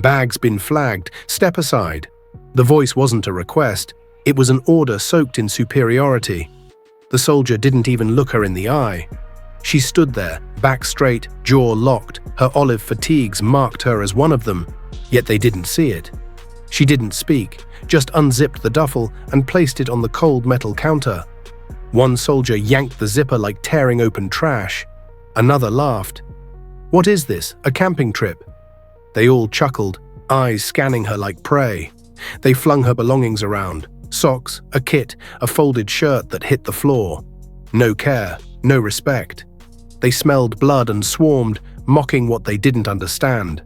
"Bag's been flagged. Step aside." The voice wasn't a request. It was an order soaked in superiority. The soldier didn't even look her in the eye. She stood there, back straight, jaw locked. Her olive fatigues marked her as one of them, yet they didn't see it. She didn't speak, just unzipped the duffel and placed it on the cold metal counter. One soldier yanked the zipper like tearing open trash. Another laughed. "What is this, a camping trip?" They all chuckled, eyes scanning her like prey. They flung her belongings around. Socks, a kit, a folded shirt that hit the floor. No care, no respect. They smelled blood and swarmed, mocking what they didn't understand.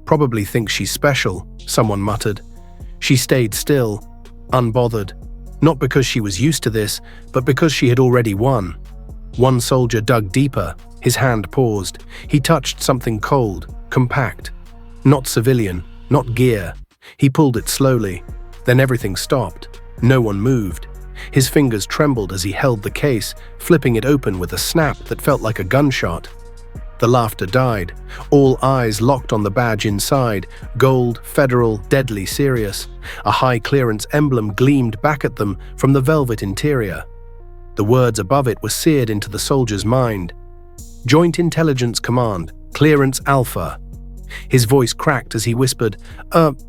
"Probably thinks she's special," someone muttered. She stayed still, unbothered. Not because she was used to this, but because she had already won. One soldier dug deeper. His hand paused. He touched something cold, compact. Not civilian, not gear. He pulled it slowly. Then everything stopped. No one moved. His fingers trembled as he held the case, flipping it open with a snap that felt like a gunshot. The laughter died. All eyes locked on the badge inside, gold, federal, deadly serious. A high-clearance emblem gleamed back at them from the velvet interior. The words above it were seared into the soldier's mind. "Joint Intelligence Command, Clearance Alpha." His voice cracked as he whispered,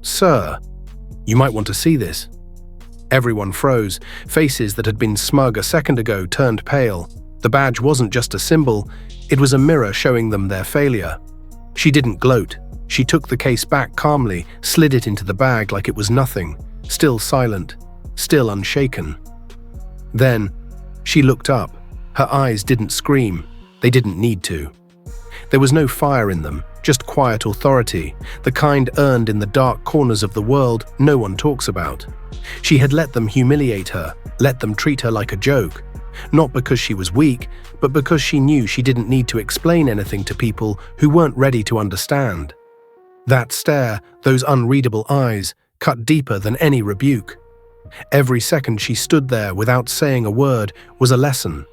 Sir, you might want to see this." Everyone froze. Faces that had been smug a second ago turned pale. The badge wasn't just a symbol, it was a mirror showing them their failure. She didn't gloat. She took the case back calmly, slid it into the bag like it was nothing, still silent, still unshaken. Then, she looked up. Her eyes didn't scream. They didn't need to. There was no fire in them, just quiet authority, the kind earned in the dark corners of the world no one talks about. She had let them humiliate her, let them treat her like a joke. Not because she was weak, but because she knew she didn't need to explain anything to people who weren't ready to understand. That stare, those unreadable eyes, cut deeper than any rebuke. Every second she stood there without saying a word was a lesson.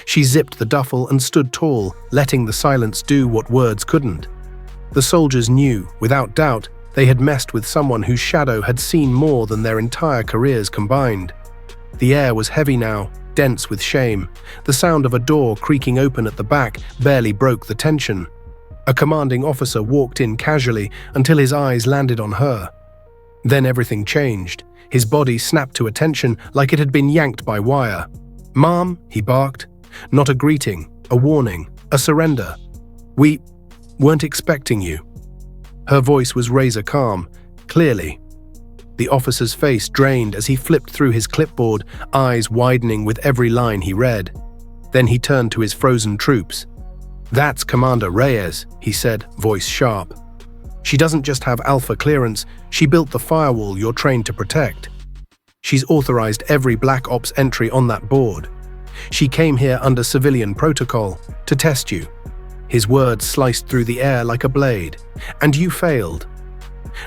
She zipped the duffel and stood tall, letting the silence do what words couldn't. The soldiers knew, without doubt, they had messed with someone whose shadow had seen more than their entire careers combined. The air was heavy now, dense with shame. The sound of a door creaking open at the back barely broke the tension. A commanding officer walked in casually until his eyes landed on her. Then everything changed. His body snapped to attention like it had been yanked by wire. "Ma'am," he barked. Not a greeting, a warning, a surrender. "We weren't expecting you." Her voice was razor calm, clearly. The officer's face drained as he flipped through his clipboard, eyes widening with every line he read. Then he turned to his frozen troops. "That's Commander Reyes," he said, voice sharp. "She doesn't just have Alpha clearance, she built the firewall you're trained to protect. She's authorized every Black Ops entry on that board. She came here under civilian protocol, to test you." His words sliced through the air like a blade. "And you failed.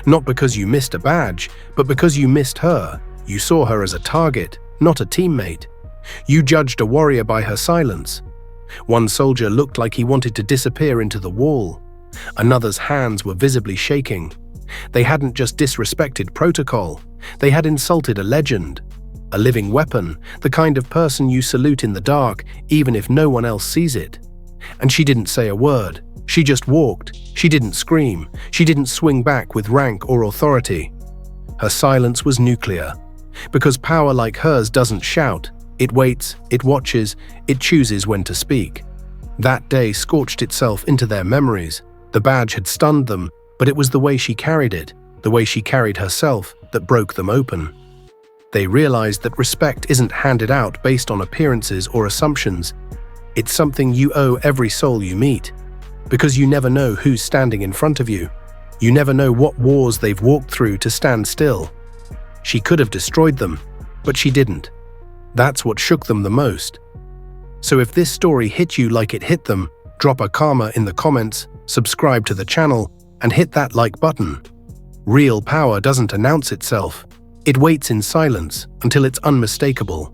Not because you missed a badge, but because you missed her. You saw her as a target, not a teammate. You judged a warrior by her silence. One soldier looked like he wanted to disappear into the wall. Another's hands were visibly shaking. They hadn't just disrespected protocol, they had insulted a legend. A living weapon, the kind of person you salute in the dark, even if no one else sees it. And she didn't say a word. She just walked. She didn't scream. She didn't swing back with rank or authority. Her silence was nuclear. Because power like hers doesn't shout. It waits, it watches, it chooses when to speak. That day scorched itself into their memories. The badge had stunned them, but it was the way she carried it, the way she carried herself, that broke them open. They realized that respect isn't handed out based on appearances or assumptions. It's something you owe every soul you meet. Because you never know who's standing in front of you. You never know what wars they've walked through to stand still. She could have destroyed them, but she didn't. That's what shook them the most. So if this story hit you like it hit them, drop a karma in the comments, subscribe to the channel, and hit that like button. Real power doesn't announce itself. It waits in silence until it's unmistakable.